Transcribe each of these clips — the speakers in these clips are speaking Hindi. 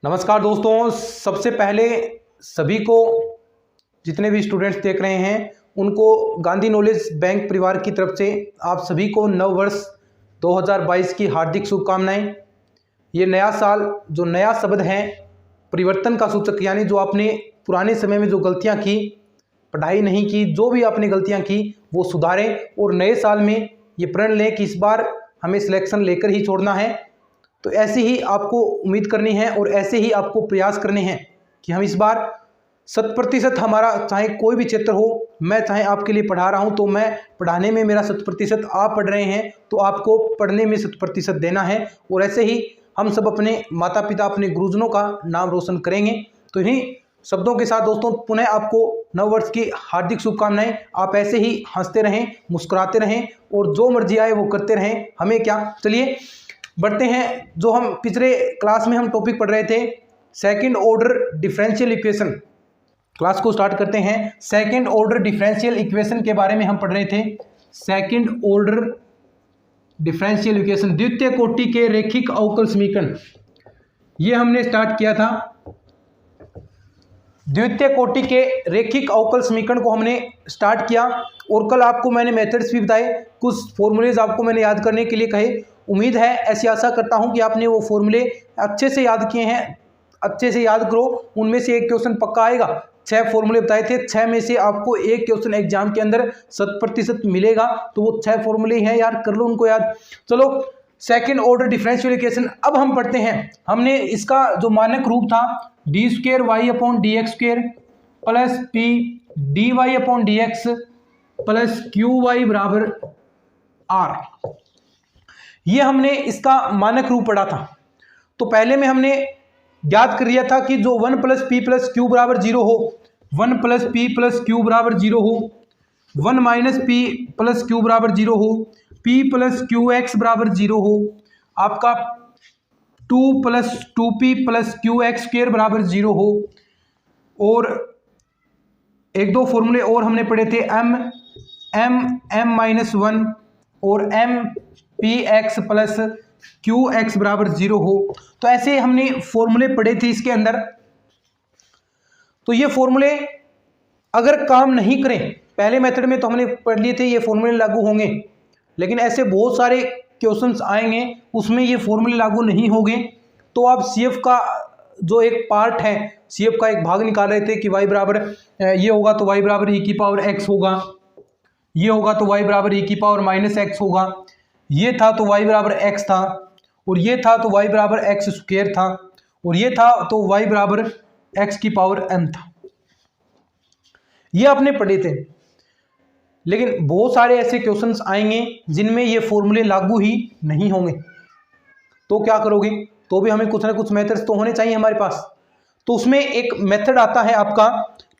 नमस्कार दोस्तों, सबसे पहले सभी को जितने भी स्टूडेंट्स देख रहे हैं उनको गांधी नॉलेज बैंक परिवार की तरफ से आप सभी को नव वर्ष 2022 की हार्दिक शुभकामनाएं। ये नया साल जो नया शब्द है परिवर्तन का सूचक, यानी जो आपने पुराने समय में जो गलतियां की, पढ़ाई नहीं की, जो भी आपने गलतियां की वो सुधारें और नए साल में ये प्रण लें कि इस बार हमें सिलेक्शन लेकर ही छोड़ना है। तो ऐसे ही आपको उम्मीद करनी है और ऐसे ही आपको प्रयास करने हैं कि हम इस बार 100% हमारा, चाहे कोई भी क्षेत्र हो, मैं चाहे आपके लिए पढ़ा रहा हूं तो मैं पढ़ाने में मेरा 100%, आप पढ़ रहे हैं तो आपको पढ़ने में 100% देना है। और ऐसे ही हम सब अपने माता पिता, अपने गुरुजनों का नाम रोशन करेंगे। तो इन्हीं शब्दों के साथ दोस्तों पुनः आपको नव वर्ष की हार्दिक शुभकामनाएं। आप ऐसे ही हंसते रहें, मुस्कुराते रहें और जो मर्जी आए वो करते रहें, हमें क्या। चलिए बढ़ते हैं। जो हम पिछले क्लास में हम टॉपिक पढ़ रहे थे second order differential equation, class को स्टार्ट करते हैं। सेकंड ऑर्डर डिफरेंशियल इक्वेशन के बारे में हम पढ़ रहे थे। सेकंड ऑर्डर डिफरेंशियल इक्वेशन, द्वितीय कोटि के रैखिक अवकल समीकरण, ये हमने स्टार्ट किया था। द्वितीय कोटि के रैखिक अवकल समीकरण को हमने स्टार्ट किया और कल आपको मैंने मेथड्स भी बताए, कुछ फॉर्मूलेज आपको मैंने याद करने के लिए कहे। उम्मीद है, ऐसी आशा करता हूं कि आपने वो फॉर्मूले अच्छे से याद किए हैं। अच्छे से याद करो, उनमें से एक क्वेश्चन पक्का आएगा। 6 फॉर्मूले बताए थे, 6 में से आपको एक क्वेश्चन एग्जाम के अंदर 100% मिलेगा। तो वो 6 फॉर्मूले हैं यार, कर लो उनको याद। चलो सेकेंड ऑर्डर डिफरेंशियल इक्वेशन अब हम पढ़ते हैं। हमने इसका जो मानक रूप था d²y/dx² plus p dy/dx plus qy बराबर r, ये हमने इसका मानक रूप पढ़ा था। तो पहले में हमने याद कर लिया था कि जो 1 + p + q बराबर 0 हो, 1 + p + q बराबर 0 हो, 1 - p + q बराबर 0 हो, p + qx बराबर 0 हो, आपका 2 + 2p + qx² बराबर 0 हो। और एक दो फॉर्मूले और हमने पढ़े थे, m-1 और m(px + qx बराबर 0 हो। तो ऐसे हमने फॉर्मूले पढ़े थे इसके अंदर। तो ये फॉर्मूले अगर काम नहीं करें, पहले मेथड में तो हमने पढ़ लिए थे ये फॉर्मूले लागू होंगे, लेकिन ऐसे बहुत सारे क्वेश्चंस आएंगे उसमें ये फॉर्मूले लागू नहीं होंगे। तो आप सीएफ का जो एक पार्ट है, सीएफ का एक भाग निकाल रहे थे कि y बराबर ये होगा तो y बराबर e⁻x होगा, ये होगा तो y बराबर e⁻−x होगा, ये था तो y बराबर x था, और ये था तो y बराबर x² था, और ये था तो y बराबर x⁻m था। ये आपने पढ़े थे। लेकिन बहुत सारे ऐसे क्वेश्चंस आएंगे जिनमें ये फॉर्मूले लागू ही नहीं होंगे। तो क्या करोगे? तो भी हमें कुछ ना कुछ मेथड्स तो होने चाहिए हमारे पास। तो उसमें एक मेथड आता है आपका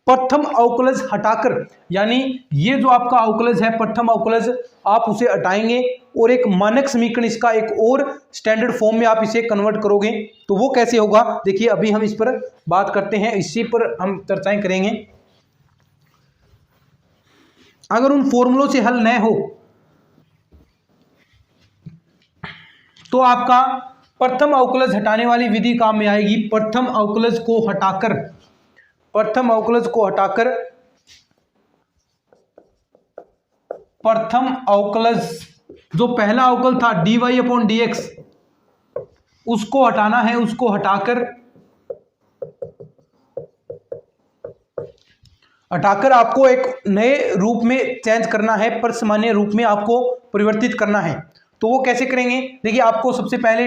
प्रथम अवकलज हटाकर, यानी ये जो आपका अवकलज है प्रथम अवकलज, आप उसे हटाएंगे और एक मानक समीकरण, इसका एक और स्टैंडर्ड फॉर्म में आप इसे कन्वर्ट करोगे। तो वो कैसे होगा देखिए, अभी हम इस पर बात करते हैं, इसी पर हम चर्चाएं करेंगे। अगर उन फॉर्मूलों से हल न हो तो आपका प्रथम अवकलज हटाने वाली विधि काम में आएगी। प्रथम अवकलज को हटाकर, प्रथम अवकलज को हटाकर प्रथम अवकलज जो पहला अवकल था dy/dx, उसको हटाना है। उसको हटाकर आपको एक नए रूप में चेंज करना है, परसामान्य रूप में आपको परिवर्तित करना है। तो वो कैसे करेंगे? देखिए, आपको सबसे पहले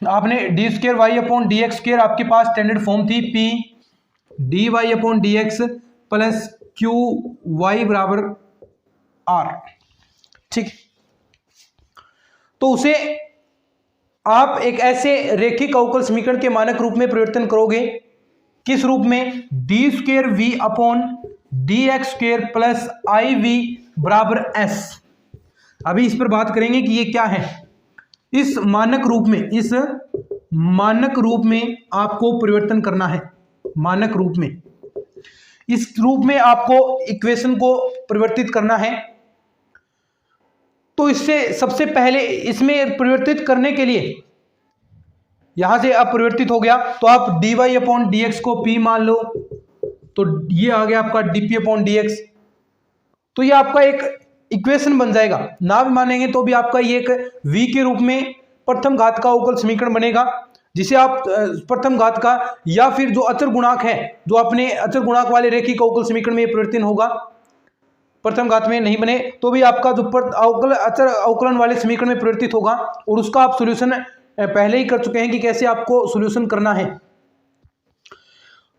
आपने d²y/dx² आपके पास स्टैंडर्ड फॉर्म थी p dy/dx प्लस qy बराबर r, ठीक। तो उसे आप एक ऐसे रैखिक अवकल समीकरण के मानक रूप में परिवर्तन करोगे। किस रूप में? d²v/dx² प्लस iv बराबर s। अभी इस पर बात करेंगे कि ये क्या है। इस मानक रूप में आपको परिवर्तन करना है। मानक रूप में, इस रूप में आपको इक्वेशन को परिवर्तित करना है। तो इससे सबसे पहले इसमें परिवर्तित करने के लिए यहां से अपरिवर्तित हो गया, तो आप dy अपॉन dx को p मान लो, तो ये आ गया आपका dp अपॉन dx। तो ये आपका एक इक्वेशन बन जाएगा, ना भी मानेंगे तो भी आपका ये एक v के रूप में प्रथम घात का अवकल समीकरण बनेगा, जिसे आप प्रथम घात का या फिर जो अचर गुणांक है, जो अपने अचर गुणांक वाले रेखिक अवकल समीकरण में परिवर्तन होगा, प्रथम घात में नहीं बने तो भी आपका जो अवकल अचर अवकलन वाले समीकरण में परिवर्तित होगा, और उसका आप सॉल्यूशन पहले ही कर चुके हैं कि कैसे आपको सॉल्यूशन करना है।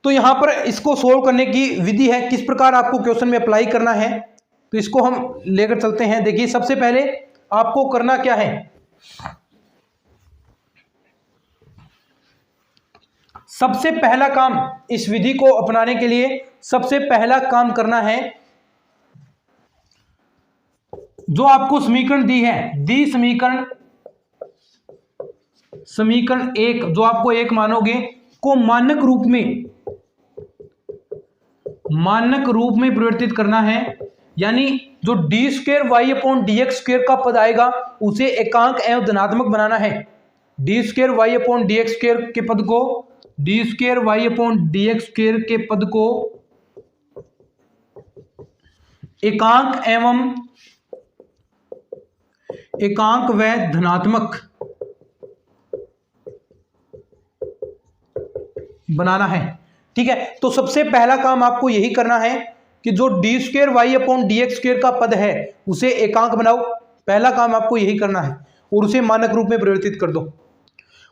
तो यहां पर इसको सोल्व करने की विधि है, किस प्रकार आपको क्वेश्चन में अप्लाई करना है, तो इसको हम लेकर चलते हैं। देखिए सबसे पहले आपको करना क्या है, सबसे पहला काम इस विधि को अपनाने के लिए सबसे पहला काम करना है, जो आपको समीकरण दी है, दी समीकरण एक, जो आपको एक मानोगे, को मानक रूप में परिवर्तित करना है। यानी जो d square y upon d x square का पद आएगा उसे एकांक एवं धनात्मक बनाना है। D square y upon d x square के पद को, d square y upon d x square के पद को एकांक व धनात्मक बनाना है। ठीक है, तो सबसे पहला काम आपको यही करना है कि जो d square y upon d x square का पद है उसे एकांक बनाओ, पहला काम आपको यही करना है, और उसे मानक रूप में परिवर्तित कर दो।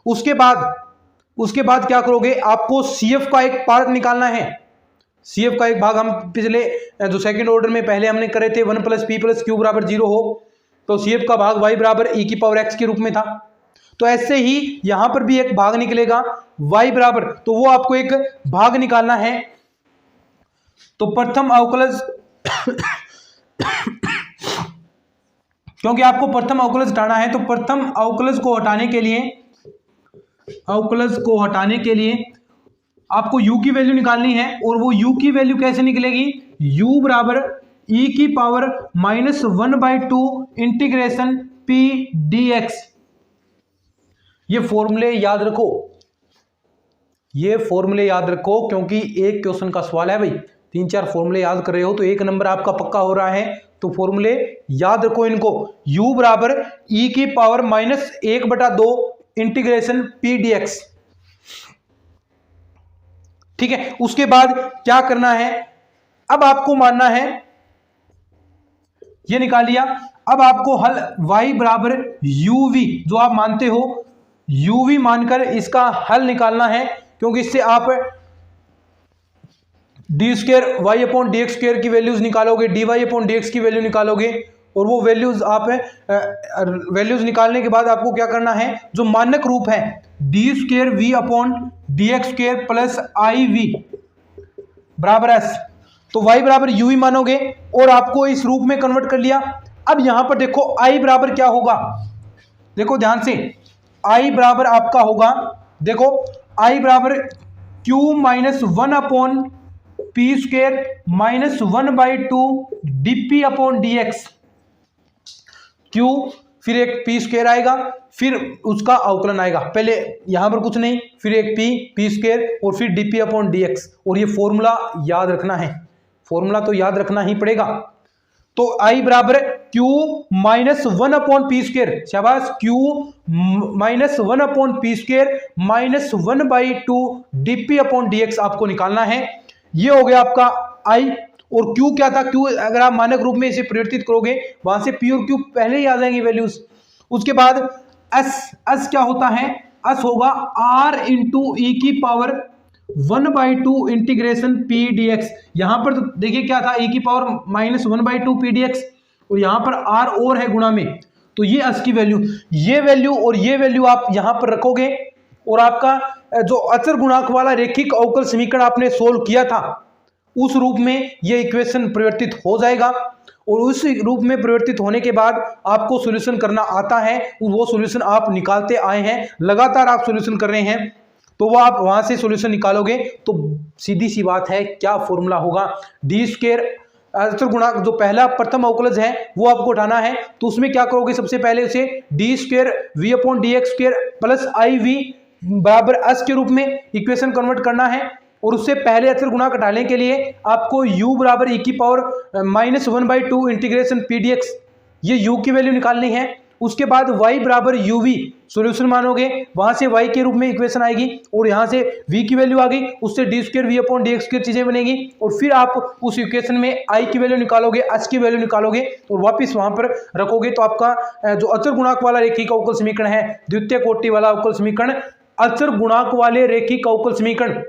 उसके बाद क्या करोगे, आपको CF का एक पार्ट निकालना है। CF का एक भाग हम पिछले जो सेकंड ऑर्डर में पहले हमने करे थे 1 + p + q = 0 हो, तो CF का भाग y = e⁻x के रूप में था। तो ऐसे ही यहां पर भी एक भाग निकलेगा y बराबर, तो वो आपको एक भाग निकालना है। तो प्रथम अवकलज क्योंकि आपको प्रथम अवकलज हटाना है, तो प्रथम अवकलज को हटाने के लिए आपको u की वैल्यू निकालनी है, और वो u की वैल्यू कैसे निकलेगी, u = e⁻−1/2 integration p dx। ये फॉर्मूले याद रखो, क्योंकि एक क्वेश्चन का सवाल है भाई, 3-4 फॉर्मूले याद कर रहे हो तो 1 नंबर आपका पक्का हो रहा है। तो फॉर्मूले याद रखो इनको, u = e⁻−1/2 integration p dx। ठीक है, उसके बाद क्या करना है, अब आपको मानना है, ये निकाल लिया, अब आपको हल y = uv, जो आप मानते हो uv मानकर इसका हल निकालना है, क्योंकि इससे आप d square y upon d x square की वैल्यूज निकालोगे, dy अपॉन dx की वैल्यू निकालोगे, और वो वैल्यूज वैल्यूज निकालने के बाद आपको क्या करना है, जो मानक रूप है d square v upon d x square plus I v बराबर एस, तो y = u मानोगे और आपको इस रूप में कन्वर्ट कर लिया। अब यहां पर देखो i बराबर क्या होगा, देखो ध्यान से, i बराबर आपका होगा, देखो i बराबर q-1 upon p square -1/2 dp upon dx। q फिर एक p स्क्वायर आएगा, फिर उसका अवकलन आएगा, पहले यहां पर कुछ नहीं, फिर एक p स्क्वायर और फिर dp अपॉन dx। और ये फॉर्मूला याद रखना है, फॉर्मूला तो याद रखना ही पड़ेगा। तो i = q-1 upon p square, शाबाश, q-1 upon p square -1/2 dp upon dx आपको निकालना है। ये हो गया आपका i, और q क्या था, q अगर आप मानक रूप में इसे परिवर्तित करोगे वहां से p और q पहले ही आ जाएंगे वैल्यूज। उसके बाद s क्या होता है, s होगा r × e⁻1/2 integration p dx। यहां पर तो देखिए क्या था, e⁻−1/2 p dx, और यहां पर r और है गुणा में, तो ये s की वैल्यू, ये वैल्यू और ये वैल्यू आप यहां पर रखोगे, और आपका जो अचर गुणांक वाला रेखिक अवकल समीकरण आपने सोल्व किया था उस रूप में ये इक्वेशन परिवर्तित हो जाएगा। और उस रूप में परिवर्तित होने के बाद आपको सॉल्यूशन करना आता है, वो सॉल्यूशन आप निकालते आए हैं, लगातार आप सॉल्यूशन कर रहे हैं, तो वो आप वहां से सॉल्यूशन निकालोगे। तो सीधी सी बात है, क्या फॉर्मूला होगा, डी स्क्वायर अचर गुणांक जो पहला प्रथम अवकलज है वो आपको उठाना है। तो उसमें क्या करोगे, सबसे पहले उसे d square v upon d x square plus I v बराबर s के रूप में इक्वेशन कन्वर्ट करना है, और उससे पहले अचर गुणांक हटाने के लिए आपको u बराबर e की पावर -1/2 इंटीग्रेशन p dx, ये u की वैल्यू निकालनी है। उसके बाद y बराबर uv सॉल्यूशन मानोगे, वहां से y के रूप में इक्वेशन आएगी, और यहां से v की वैल्यू आ गई, उससे d² v/dx² चीजें बनेगी, और फिर आप उस इक्वेशन में i की वैल्यू निकालोगे, h की वैल्यू निकालोगे और वापस वहां पर रखोगे, तो आपका जो अचर गुणांक वाला रेखिक अवकल समीकरण है, द्वितीय कोटि वाला अवकल समीकरण, अचर गुणांक वाले रेखिक अवकल समीकरण,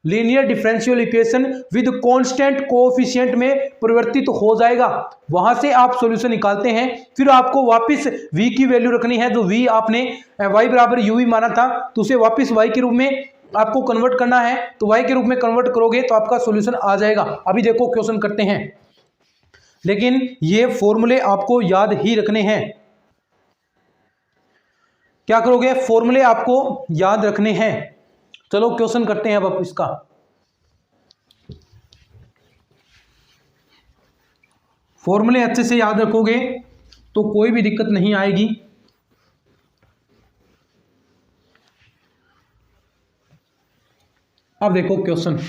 linear differential equation with constant coefficient में परिवर्तित हो जाएगा। वहां से आप सॉल्यूशन निकालते हैं, फिर आपको वापस v की वैल्यू रखनी है, जो v आपने y बराबर uv माना था, तो उसे वापस y के रूप में आपको कन्वर्ट करना है, तो y के रूप में कन्वर्ट करोगे तो आपका सॉल्यूशन आ जाएगा। अभी देखो क्वेश्चन करते हैं, लेकिन ये फॉर्मूले आपको याद ही रखने हैं। क्या करोगे? फॉर्मूले आपको याद रखने हैं। चलो क्वेश्चन करते हैं अब इसका। फॉर्मूले अच्छे से याद रखोगे तो कोई भी दिक्कत नहीं आएगी। अब देखो question,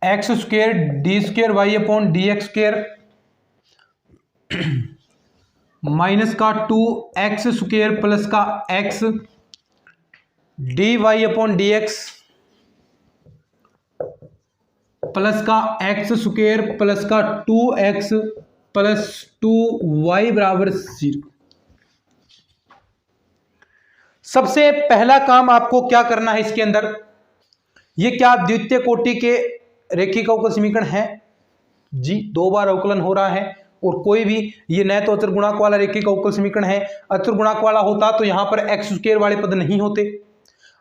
x² d² y/dx² minus का 2x² प्लस का x dy/dx प्लस का x² प्लस का 2x प्लस 2y बराबर 0। सबसे पहला काम आपको क्या करना है इसके अंदर, ये क्या द्वितीय कोटि के रेखिक अवकल समीकरण है जी, 2 बार अवकलन हो रहा है, और कोई भी ये न तो अचर गुणांक वाला रेखिक अवकल समीकरण है, अचर गुणांक वाला होता तो यहां पर x² वाले पद नहीं होते।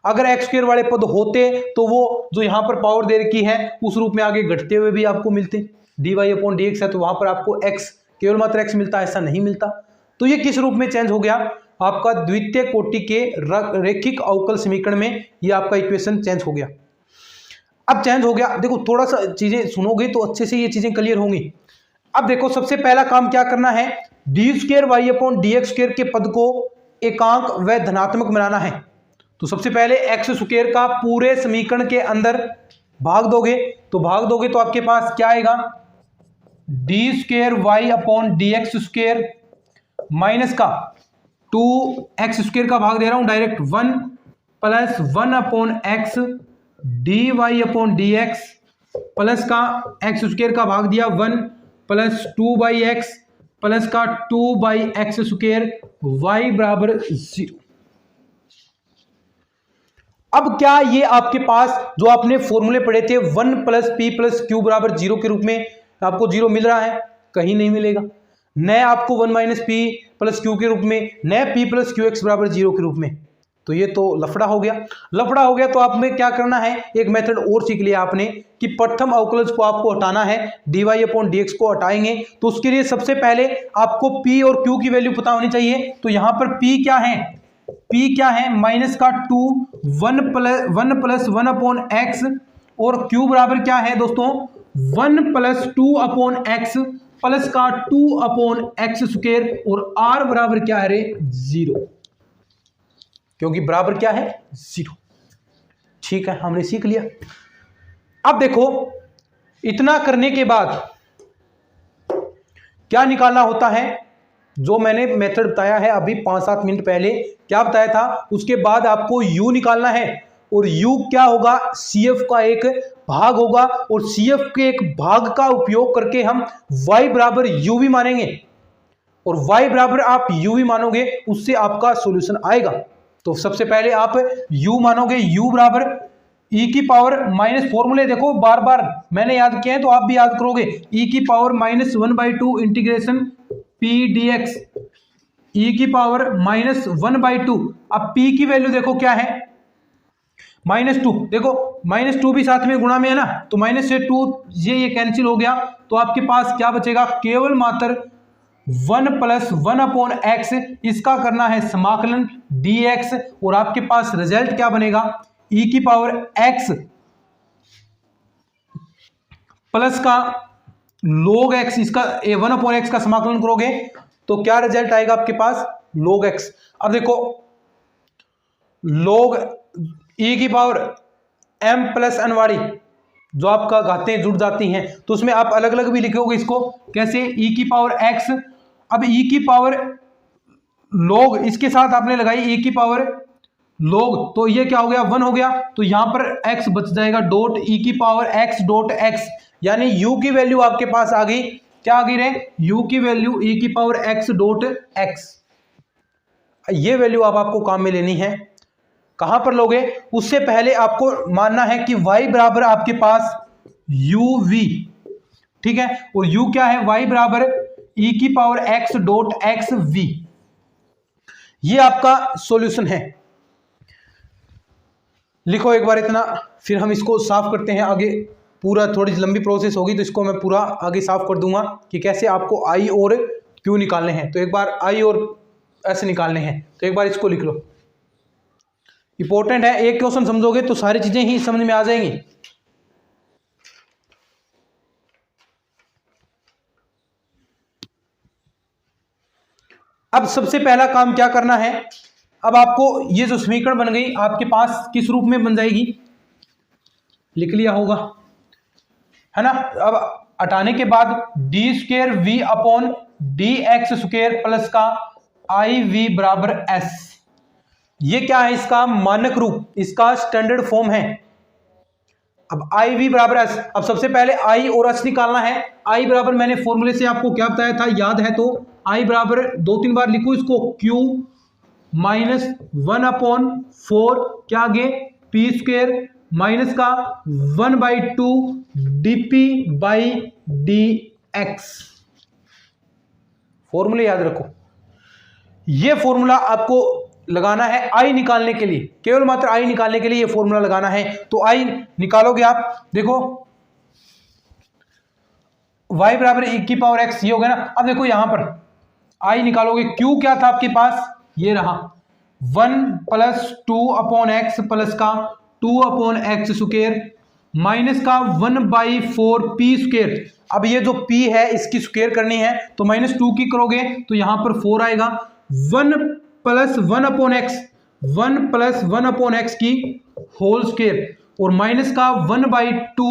अगर x² वाले पद होते तो वो जो यहां पर पावर दे रखी है उस रूप में आगे घटते हुए भी आपको मिलते, dy/dx है तो वहां पर आपको x केवल मात्र x मिलता, ऐसा नहीं मिलता। तो ये किस रूप में चेंज हो गया? आपका द्वितीय कोटि के रेखिक अवकल समीकरण में ये आपका इक्वेशन चेंज हो गया। अब चेंज हो गया, देखो थोड़ा सा चीजें सुनोगे तो अच्छे से ये चीजें क्लियर होंगी। अब देखो सबसे पहला काम क्या करना है, d² y/dx² के पद को एकांक व धनात्मक बनाना है। तो सबसे पहले x² का पूरे समीकरण के अंदर भाग दोगे, तो आपके पास क्या आएगा, d² y/dx² माइनस का 2x² का भाग दे रहा हूं direct 1 plus 1/x dy/dx plus का x² का भाग दिया 1 प्लस 2/x प्लस का 2/x² y बराबर 0। अब क्या ये आपके पास जो आपने फॉर्मूले पढ़े थे 1 प्लस p प्लस q बराबर 0 के रूप में आपको 0 मिल रहा है? कहीं नहीं मिलेगा। न आपको 1 माइनस p प्लस q के रूप में, न p प्लस qx बराबर 0 के रूप में। तो ये तो लफड़ा हो गया। तो आप में क्या करना है, एक मेथड और सीख लिया आपने कि प्रथम अवकलज को आपको हटाना है, dy/dx को हटाएंगे तो उसके लिए सबसे पहले आपको p और q की वैल्यू पता होनी चाहिए। तो यहां पर p क्या है, माइनस का 2 1 प्लस 1/x और q बराबर क्या है दोस्तों, 1 प्लस 2/x प्लस का 2/x² और r बराबर क्या है रे, 0, क्योंकि बराबर क्या है, 0। ठीक है, हमने सीख लिया। अब देखो इतना करने के बाद क्या निकालना होता है, जो मैंने मेथड बताया है अभी 5-7 मिनट पहले, क्या बताया था, उसके बाद आपको u निकालना है। और u क्या होगा, CF का एक भाग होगा, और CF के एक भाग का उपयोग करके हम y बराबर uv मानेंगे, और y बराबर आप uv मानोगे, उससे आपका सॉल्यूशन आएगा। तो सबसे पहले आप u मानोगे, u बराबर e की पावर माइनस, फॉर्मूले देखो बार बार मैंने याद किए हैं तो आप भी याद करोगे, e की power -1/2 integration p dx, e की पावर -1/2। अब p की वैल्यू देखो क्या है, -2, देखो -2 भी साथ में गुणा में है ना, तो माइनस से 2 ये कैंसिल हो गया, तो आपके पास क्या बचेगा, केवल मात्र 1 प्लस 1/x, इसका करना है समाकलन dx, और आपके पास रिजल्ट क्या बनेगा, e की पावर x प्लस का log x, इसका 1/x का समाकलन करोगे तो क्या रिजल्ट आएगा आपके पास, log x। अब देखो log e की पावर m प्लस n वाली जो आपका घातें जुड़ जाती हैं तो उसमें आप अलग अलग भी लिखोगे इसको, कैसे, e की पावर x। अब e की पावर log, इसके साथ आपने लगाई e की पावर log, तो ये क्या हो गया, 1 हो गया, तो यहां पर x बच जाएगा, डॉट e की पावर x डॉट x, यानी u की वैल्यू आपके पास आ गई, क्या आ गई रे, u की वैल्यू e की पावर x डॉट x। ये वैल्यू आपको काम में लेनी है, कहां पर लोगे, उससे पहले आपको मानना है कि y बराबर आपके पास uv, ठीक है, और u क्या है, y बराबर e की power x dot x v। ये आपका सॉल्यूशन है। लिखो एक बार इतना, फिर हम इसको साफ करते हैं आगे, पूरा थोड़ी लंबी प्रोसेस होगी तो इसको मैं पूरा आगे साफ कर दूंगा कि कैसे आपको आई और क्यू निकालने हैं। तो एक बार आई और एस निकालने हैं, तो एक बार इसको लिख लो, इंपॉर्टेंट है, एक क्वेश्चन समझोगे तो सारी चीजें ही समझ में आ जाएंगी। अब सबसे पहला काम क्या करना है, अब आपको ये जो समीकरण बन गई आपके पास किस रूप में बन जाएगी, लिख लिया होगा, है ना। अब हटाने के बाद D square v upon d x square plus का आई वी बराबर एस, ये क्या है, इसका मानक रूप, इसका स्टैंडर्ड फॉर्म है। अब आई वी बराबर एस, अब सबसे पहले आई और एस निकालना है। आई बराबर मैंने फॉर्मूले से आपको क्या बताया था, याद है तो आई बराबर 2-3 बार लिखो इसको, क्यू माइनस 1/4 क्या आगे पी स्क्वेयर माइनस का 1/2 dp बाई डी एक्स। फॉर्मूले याद रखो, ये फॉर्मूला आपको लगाना है आई निकालने के लिए, केवल मात्र आई निकालने के लिए ये फॉर्मूला लगाना है। तो आई निकालोगे आप, देखो y बराबर e की पावर x, ये हो गया ना। अब देखो यहां पर आई निकालोगे, q क्या था आपके पास, ये रहा 1 + 2/x प्लस का 2/x स्क्वायर माइनस का 1/4 p स्क्वायर। अब ये जो p है इसकी स्क्वायर करनी है तो -2 की करोगे तो यहां पर 4 आएगा, 1 + 1/x 1 + 1/x की होल स्क्वायर और माइनस का 1/2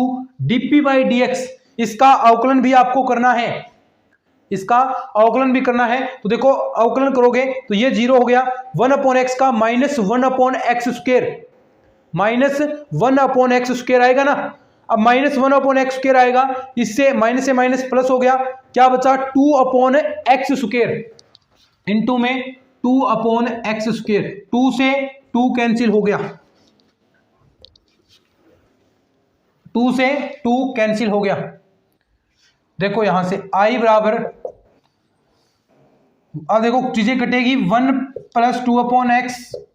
dp बाई dx। इसका अवकलन भी आपको करना है, इसका अवकलन भी करना है। तो देखो अवकलन करोगे तो ये 0 हो गया, 1/x का -1/x स्क्वायर, -1/x स्क्वायर आएगा ना। अब -1/x स्क्वायर आएगा, इससे माइनस से माइनस प्लस हो गया, क्या बचा 2/x स्क्वायर, इनटू में 2/x स्क्वायर, 2 से 2 कैंसिल हो गया, 2 से 2 कैंसिल हो गया। देखो यहां से आई बराबर, अब देखो चीजें कटेगी, 1 + 2/x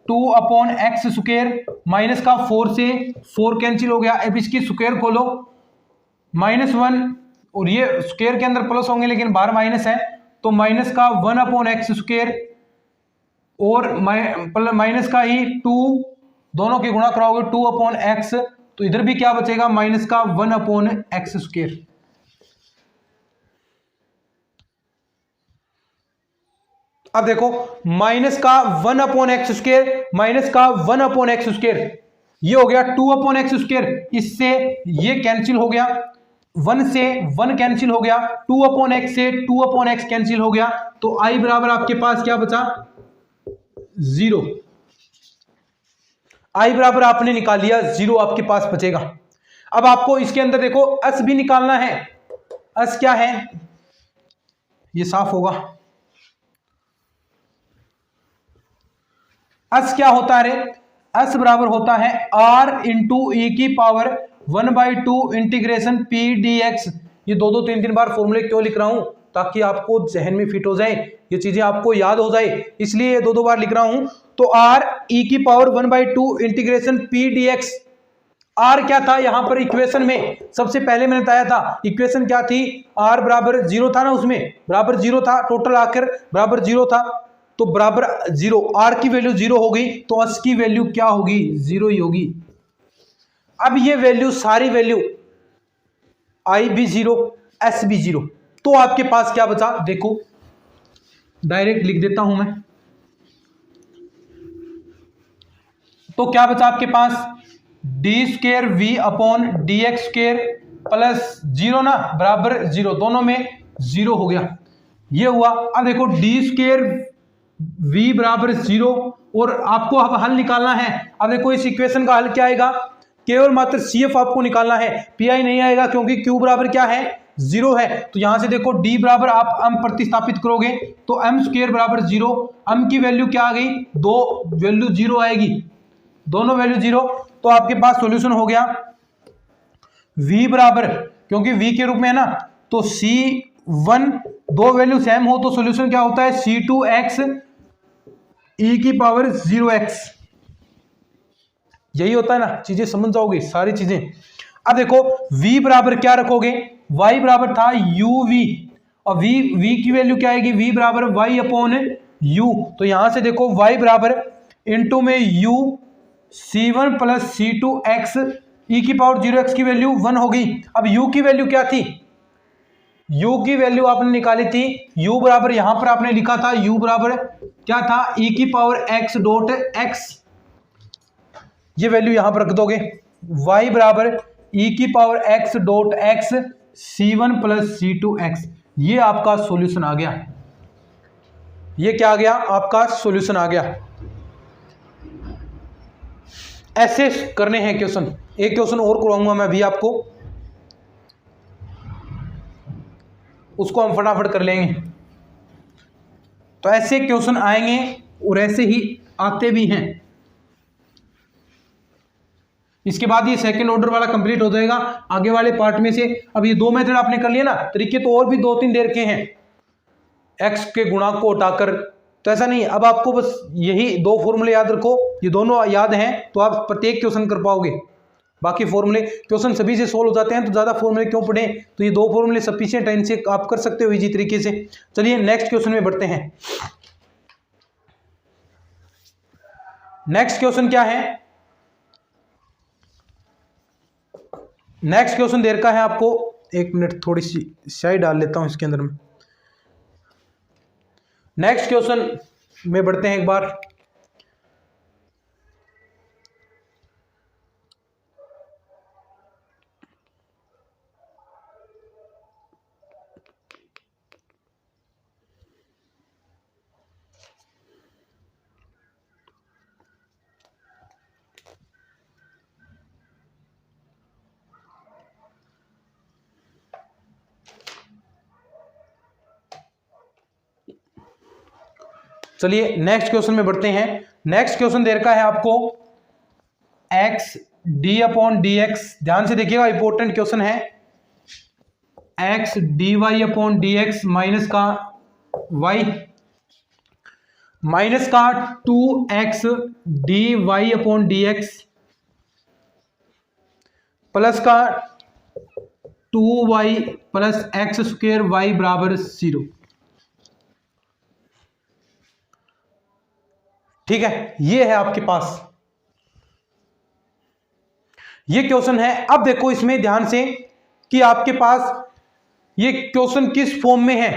2/x स्क्वायर माइनस का 4 से 4 कैंसिल हो गया। अब इसकी स्क्वायर खोलो, -1 और ये स्क्वायर के अंदर प्लस होंगे लेकिन बाहर माइनस है, तो माइनस का 1/x स्क्वायर और माइनस का ही 2, दोनों की गुणा कराओगे 2/x, तो इधर भी क्या बचेगा, माइनस का 1/x स्क्वायर। अब देखो माइनस का 1/x स्क्वायर माइनस का 1/x स्क्वायर, ये हो गया 2/x स्क्वायर, इससे ये कैंसिल हो गया, 1 से 1 कैंसिल हो गया, 2/x से 2/x कैंसिल हो गया, तो आई बराबर आपके पास क्या बचा, 0। आई बराबर आपने निकाल लिया, 0 आपके पास बचेगा। अब आपको इसके अंदर देखो एस भी निकालना है। एस क्या है, ये साफ होगा, एस क्या होता है रे, एस बराबर होता है r इंटू ई की पावर 1/2 इंटीग्रेशन p dx। ये 2-3 बार फॉर्मूले क्यों लिख रहा हूं, ताकि आपको जहन में फिट हो जाए, ये चीजें आपको याद हो जाए, इसलिए ये 2 बार लिख रहा हूं। तो r e की power 1/2 integration p dx। r क्या था यहां पर इक्वेशन में, सबसे पहले मैंने बताया था इक्वेशन क्या थी, r बराबर 0 था ना, उसमें बराबर 0 था, टोटल आकर बराबर 0 था, तो बराबर 0, r की वैल्यू 0 हो गई तो s की वैल्यू क्या होगी, 0 ही होगी। अब ये वैल्यू सारी वैल्यू आई भी 0, एस भी 0। तो आपके पास क्या बचा, देखो डायरेक्ट लिख देता हूं मैं। तो क्या बचा आपके पास, d square v upon d x square plus 0 ना बराबर 0, दोनों में 0 हो गया, ये हुआ। अब देखो डी स्क्वेयर वी बराबर 0 और आपको अब हल निकालना है। अब देखो इस इक्वेशन का हल क्या आएगा, केवल मात्र सी एफ आपको निकालना है, पी आई नहीं आएगा क्योंकि क्यू बराबर क्या है 0 है। तो यहां से देखो डी बराबर आप एम प्रतिस्थापित करोगे तो एम स्क्वेयर बराबर 0, एम की वैल्यू क्या आ गई, 2 वैल्यू 0 आएगी, दोनों वैल्यू 0। तो आपके पास सॉल्यूशन हो गया v बराबर, क्योंकि v के रूप में है ना, तो c1 दो वैल्यू सेम हो तो सॉल्यूशन क्या होता है c2x e की पावर 0x, यही होता है ना, चीजें समझ जाओगे सारी चीजें। अब देखो v बराबर क्या रखोगे, y बराबर था uv और v की वैल्यू क्या आएगी, v बराबर y अपॉन u। तो यहां से देखो y बराबर इंटू में u c1 plus c2x e की पावर 0x की वैल्यू 1 हो गई। अब u की वैल्यू क्या थी, u की वैल्यू आपने निकाली थी, u बराबर यहां पर आपने लिखा था u बराबर क्या था, e की पावर x डॉट x, ये वैल्यू यहां पर रख दोगे, y बराबर e की power x dot x c1 plus c2x, ये आपका सॉल्यूशन आ गया। ये क्या आ गया, आपका सॉल्यूशन आ गया। ऐसे करने हैं क्वेश्चन, एक क्वेश्चन और करवाऊंगा मैं अभी आपको, उसको हम फटाफट कर लेंगे। तो ऐसे क्वेश्चन आएंगे और ऐसे ही आते भी हैं। इसके बाद ये सेकंड ऑर्डर वाला कंप्लीट हो जाएगा आगे वाले पार्ट में से। अब ये दो मेथड आपने कर लिया ना, तरीके तो और भी 2-3 दे रखे हैं एक्स के गुणांक को उठाकर, तो ऐसा नहीं, अब आपको बस यही 2 फॉर्मूले याद रखो, ये दोनों याद हैं तो आप प्रत्येक क्वेश्चन कर पाओगे। बाकी फॉर्मूले क्वेश्चन सभी से सोल्व हो जाते हैं तो ज़्यादा फॉर्मूले क्यों पढ़े, तो ये 2 फॉर्मूले सफिशिएंट है, इनसे आप कर सकते हो इजी तरीके से। चलिए नेक्स्ट क्वेश्चन में बढ़ते हैं। नेक्स्ट क्वेश्चन क्या है, नेक्स्ट क्वेश्चन दे रखा है आपको, 1 मिनट थोड़ी सी स्याही डाल लेता हूं इसके अंदर में। नेक्स्ट क्वेश्चन में बढ़ते हैं एक बार। चलिए नेक्स्ट क्वेश्चन में बढ़ते हैं। नेक्स्ट क्वेश्चन दे रखा है आपको x d upon d x, ध्यान से देखिएगा इंपॉर्टेंट क्वेश्चन है, x d y upon d x minus का y माइनस का 2x d y upon d x plus का 2y plus x square y बराबर 0। ठीक है, ये है आपके पास, ये क्वेश्चन है। अब देखो इसमें ध्यान से कि आपके पास ये क्वेश्चन किस फॉर्म में है,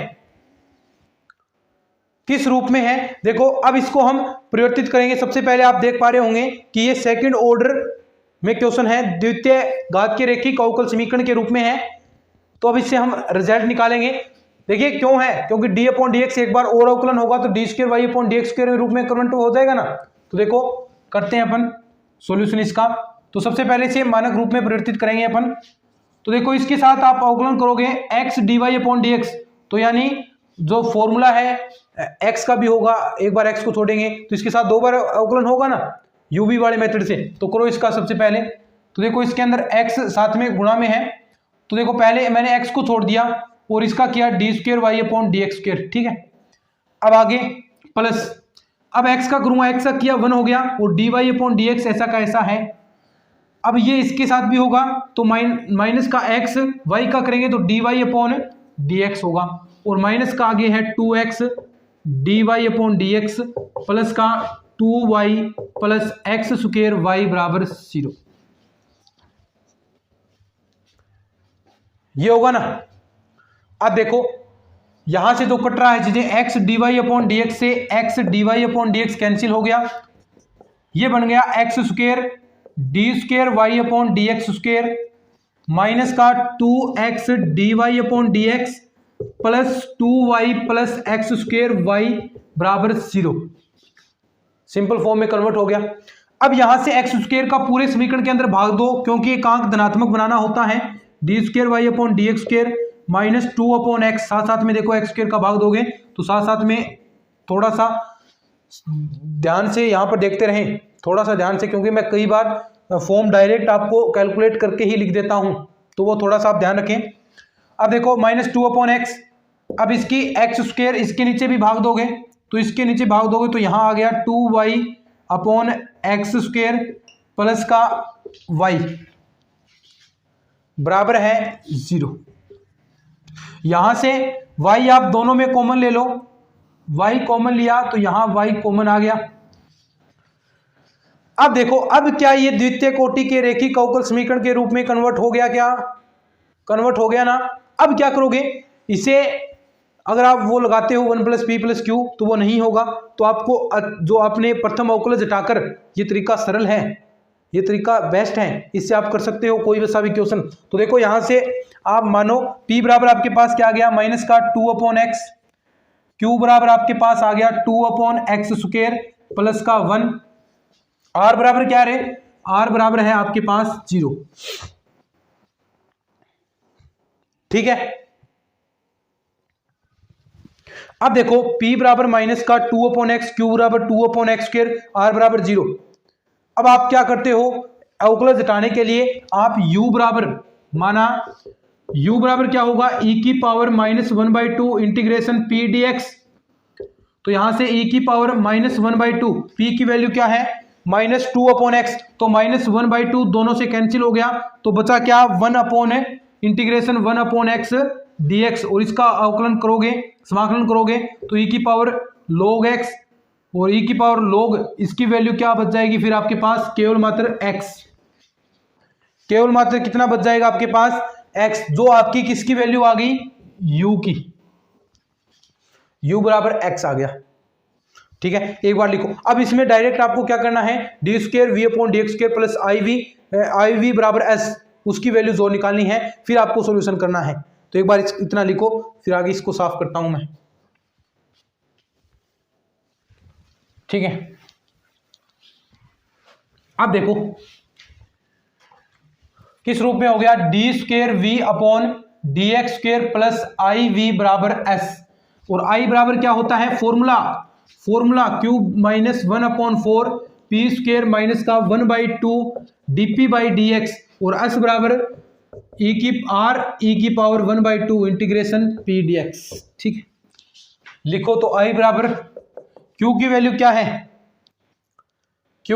किस रूप में है। देखो अब इसको हम परिवर्तित करेंगे। सबसे पहले आप देख पा रहे होंगे कि ये सेकंड ऑर्डर में क्वेश्चन है, द्वितीय घात के रेखिक अवकल समीकरण के रूप में है। तो अब इससे हम रिजल्ट निकालेंगे। देखिए क्यों है, क्योंकि डी अपॉन डी एक्स एक बार और अवकलन होगा तो d square y upon d x square के रूप में कन्वर्ट हो जाएगा ना। तो देखो करते हैं अपन सॉल्यूशन इसका। तो सबसे पहले से मानक रूप में परिवर्तित करेंगे अपन। तो देखो इसके साथ आप अवकलन करोगे x d y upon d x, तो यानी जो फॉर्मूला है एक्स का भी होगा, एक बार एक्स को छोड़ेंगे तो इसके साथ 2 बार अवकलन होगा ना यूवी वाले मेथड से। तो करो इसका सबसे पहले। तो देखो इसके अंदर एक्स साथ में गुणा में है, तो देखो पहले मैंने एक्स को छोड़ दिया और इसका किया d square y upon d x square. ठीक है, अब आगे प्लस, अब एक्स का करूंगा, एक्स का किया 1 हो गया और d y upon d x ऐसा का ऐसा है। अब ये इसके साथ भी होगा तो माइनस का एक्स, वाई का करेंगे तो d y upon d x होगा और माइनस का आगे है 2x d y upon d x plus का 2y plus x square y बराबर 0। ये होगा ना। अब देखो यहां से जो कट रहा है चीजें, x d y upon d x से x d y upon d x cancel हो गया, ये बन गया x square d square y upon d x square minus का 2x d y upon d x plus 2y plus x square y बराबर 0। सिंपल फॉर्म में कन्वर्ट हो गया। अब यहां से एक्स स्क्वेयर का पूरे समीकरण के अंदर भाग दो, क्योंकि एक अंक धनात्मक बनाना होता है। D square y upon d x square minus 2 upon x, साथ साथ में देखो एक्स स्क्वेयर का भाग दोगे तो साथ साथ में थोड़ा सा ध्यान से यहां पर देखते रहें, थोड़ा सा ध्यान से, क्योंकि मैं कई बार फॉर्म डायरेक्ट आपको कैलकुलेट करके ही लिख देता हूं, तो वो थोड़ा सा आप ध्यान रखें। अब देखो माइनस 2 अपॉन एक्स, अब इसकी एक्स स्क्वेयर इसके नीचे भी भाग दोगे तो इसके नीचे भाग दोगे तो यहां आ गया 2y upon x square plus का y बराबर है 0। यहां से y आप दोनों में कॉमन ले लो, y कॉमन लिया तो यहां y कॉमन आ गया। अब देखो अब क्या ये द्वितीय कोटि के रेखिक अवकल समीकरण के रूप में कन्वर्ट हो गया? क्या कन्वर्ट हो गया ना। अब क्या करोगे, इसे अगर आप वो लगाते हो 1 + p + q तो वो नहीं होगा, तो आपको जो आपने प्रथम अवकलज हटाकर, ये तरीका सरल है, ये तरीका बेस्ट है, इससे आप कर सकते हो कोई सा भी क्वेश्चन। तो देखो यहां से आप मानो p बराबर आपके पास क्या आ गया, माइनस का 2 अपॉन एक्स, q बराबर आपके पास आ गया 2 अपॉन एक्स स्क्वेयर प्लस का 1, r बराबर क्या है, r बराबर है आपके पास 0। ठीक है। अब देखो p बराबर माइनस का 2 अपॉन एक्स, q बराबर 2 अपॉन एक्स स्क्वायर, r बराबर 0। अब आप क्या करते हो, अवकलज हटाने के लिए आप u बराबर माना, u बराबर क्या होगा, e की पावर -1/2 इंटीग्रेशन p dx। तो यहां से e की पावर -1/2, p की वैल्यू क्या है -2 अपॉन एक्स, तो -1/2 दोनों से कैंसिल हो गया, तो बचा क्या 1 upon integration 1 upon x dx, और इसका अवकलन करोगे, समाकलन करोगे तो e की पावर log x और e की पावर log, इसकी वैल्यू क्या बच जाएगी फिर आपके पास, केवल मात्र x, केवल मात्र कितना बच जाएगा आपके पास x, जो आपकी किसकी वैल्यू आ गई, u की, u बराबर x आ गया। ठीक है, एक बार लिखो। अब इसमें डायरेक्ट आपको क्या करना है, d square v upon d x square plus I v बराबर एस, उसकी वैल्यू जो निकालनी है, फिर आपको सॉल्यूशन करना है। तो एक बार इतना लिखो, फिर आगे इसको साफ करता हूं मैं। ठीक है, अब देखो किस रूप में हो गया, d square v upon d x square plus I v बराबर एस, और आई बराबर क्या होता है, formula cube minus 1 upon 4 p square minus का 1/2 डीपी बाई डी एक्स, और एस बराबर e की power 1/2 integration p d x. ठीक है, लिखो तो i बराबर q की वैल्यू क्या है, q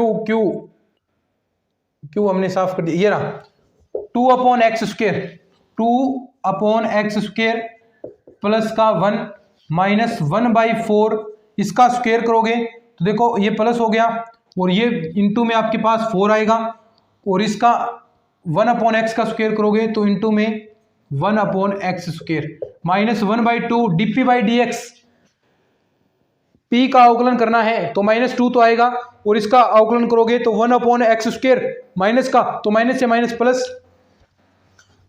हमने साफ कर दिया, ये रहा 2 अपॉन एक्स स्क्वेयर प्लस का 1 माइनस 1/4, इसका स्क्वेयर करोगे तो देखो ये प्लस हो गया, और ये इंटू में आपके पास 4 आएगा, और इसका 1 अपॉन एक्स का स्क्वेयर करोगे तो इंटू में 1 upon x square minus 1/2 d p by d x, P का अवकलन करना है तो -2 तो आएगा, और इसका अवकलन करोगे तो 1 अपॉन एक्स स्क्वेयर माइनस का, तो माइनस से माइनस प्लस,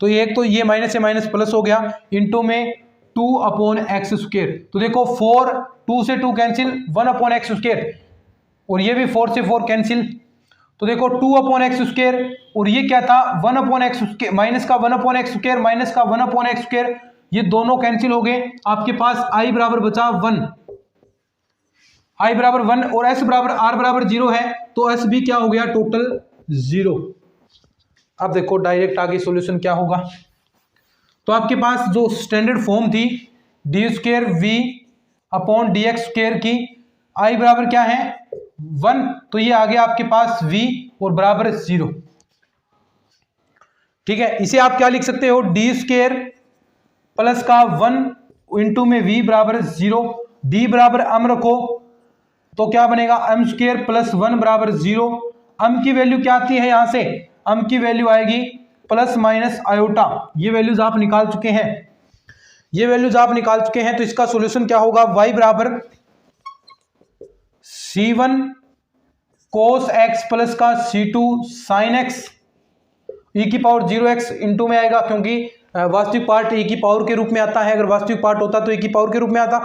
तो एक तो ये माइनस से माइनस प्लस हो गया, इंटू में 2 अपॉन एक्स स्क्वेयर, तो देखो 4, 2 से 2 कैंसिल, 1 अपॉन एक्स स्क्वेयर, और ये भी 4 से 4 कैंसिल, तो देखो 2 अपॉन एक्स स्क्वेयर, और ये क्या था 1 अपॉन एक्स स्क्वेयर माइनस का 1 अपॉन एक्स स्क्वेयर माइनस का 1 अपॉन एक्स स्क्वेयर, ये दोनों कैंसिल हो गए, आपके पास i बराबर बचा 1, i बराबर 1, और s बराबर r बराबर 0 है, तो s भी क्या हो गया, टोटल 0। अब देखो डायरेक्ट आगे सॉल्यूशन क्या होगा, तो आपके पास जो स्टैंडर्ड फॉर्म थी D square v upon d x square की, i बराबर क्या है 1, तो ये आ गया आपके पास v और बराबर 0। ठीक है, इसे आप क्या लिख सकते हो, डी स्क्वेयर प्लस का 1 इंटू में v बराबर 0, d बराबर m रखो तो क्या बनेगा m स्क्वेयर प्लस 1 बराबर 0। m की वैल्यू क्या आती है, यहां से m की वैल्यू आएगी प्लस माइनस आयोटा, ये वैल्यूज आप निकाल चुके हैं, ये वैल्यूज आप निकाल चुके हैं। तो इसका सॉल्यूशन क्या होगा, y बराबर c1 cos x प्लस का c2 sin x e की पावर 0x इंटू में आएगा, क्योंकि वास्तविक पार्ट e की पावर के रूप में आता है, अगर वास्तविक पार्ट होता तो e की पावर के रूप में आता।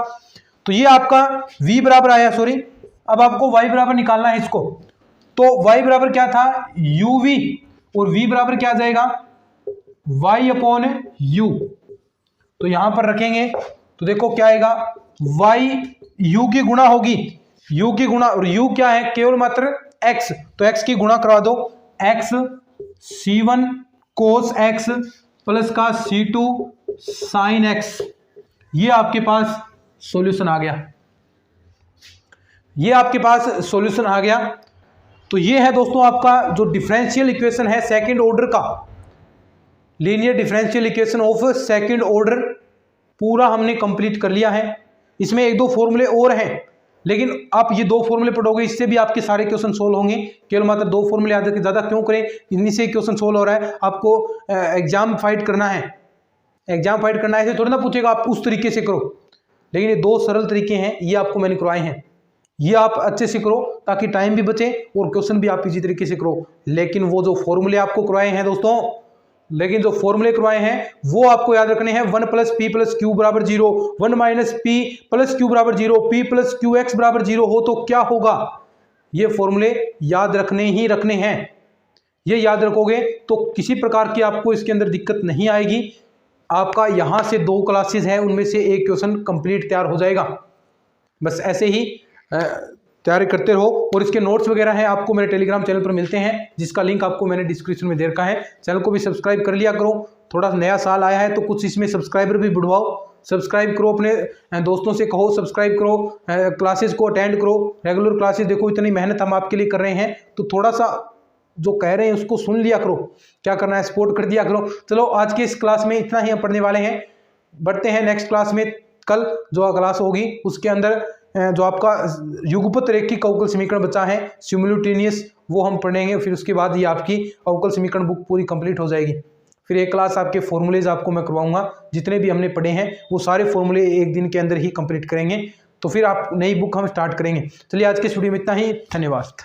तो ये आपका v बराबर आया, सॉरी, अब आपको y बराबर निकालना है इसको। तो y बराबर क्या था, uv, और v बराबर क्या आ जाएगा, y अपॉन u। तो यहां पर रखेंगे तो देखो क्या आएगा, y u की गुणा होगी, u की गुणा, और u क्या है, केवल मात्र x, तो x की गुणा करवा दो, x c1 cos x plus का c2 sin x, ये आपके पास सॉल्यूशन आ गया, ये आपके पास सॉल्यूशन आ गया। तो ये है दोस्तों आपका जो डिफरेंशियल इक्वेशन है सेकंड ऑर्डर का, linear differential equation of second order, पूरा हमने कंप्लीट कर लिया है। इसमें एक दो फॉर्मूले और हैं, लेकिन आप ये दो फॉर्मूले पढ़ोगे इससे भी आपके सारे क्वेश्चन सोल्व होंगे। केवल मात्र दो फॉर्मूले आते हैं, ज़्यादा क्यों करें, इन्हीं से क्वेश्चन सोल्व हो रहा है। आपको एग्जाम फाइट करना है, एग्जाम फाइट करना है, ऐसे थोड़ी ना पूछेगा आप उस तरीके से करो, लेकिन ये दो सरल तरीके हैं, ये आपको मैंने करवाए हैं, ये आप अच्छे से करो ताकि टाइम भी बचे और क्वेश्चन भी आप इसी तरीके से करो। लेकिन वो जो फॉर्मूले आपको करवाए हैं दोस्तों, लेकिन जो फॉर्मूले करवाए हैं वो आपको याद रखने हैं। 1 प्लस पी प्लस क्यू बराबर 0, 1 माइनस पी प्लस क्यू बराबर 0, पी प्लस क्यू एक्स बराबर 0 हो तो क्या होगा, ये फॉर्मूले याद रखने ही रखने हैं। ये याद रखोगे तो किसी प्रकार की आपको इसके अंदर दिक्कत नहीं आएगी। आपका यहाँ से 2 क्लासेज हैं, उनमें से एक क्वेश्चन कंप्लीट तैयार हो जाएगा। बस ऐसे ही तैयारी करते रहो। और इसके नोट्स वगैरह हैं आपको मेरे टेलीग्राम चैनल पर मिलते हैं, जिसका लिंक आपको मैंने डिस्क्रिप्शन में दे रखा है। चैनल को भी सब्सक्राइब कर लिया करो, थोड़ा नया साल आया है तो कुछ इसमें सब्सक्राइबर भी बढ़वाओ। सब्सक्राइब करो, अपने दोस्तों से कहो सब्सक्राइब करो, क्लासेस को अटेंड करो, रेगुलर क्लासेस देखो, इतनी मेहनत हम आपके लिए कर रहे हैं तो थोड़ा सा जो कह रहे हैं उसको सुन लिया करो, क्या करना है सपोर्ट कर दिया करो। चलो आज के इस क्लास में इतना ही हम पढ़ने वाले हैं, बढ़ते हैं नेक्स्ट क्लास में। कल जो क्लास होगी उसके अंदर जो आपका युगपत रेखिक अवकल समीकरण बचा है सिमुलेटेनियस, वो हम पढ़ेंगे। फिर उसके बाद ये आपकी अवकल समीकरण बुक पूरी कंप्लीट हो जाएगी। फिर एक क्लास आपके फॉर्मूलेज आपको मैं करवाऊंगा, जितने भी हमने पढ़े हैं वो सारे फॉर्मूले एक दिन के अंदर ही कंप्लीट करेंगे। तो फिर आप नई बुक हम स्टार्ट करेंगे। चलिए आज के स्टूडियो में इतना ही, धन्यवाद।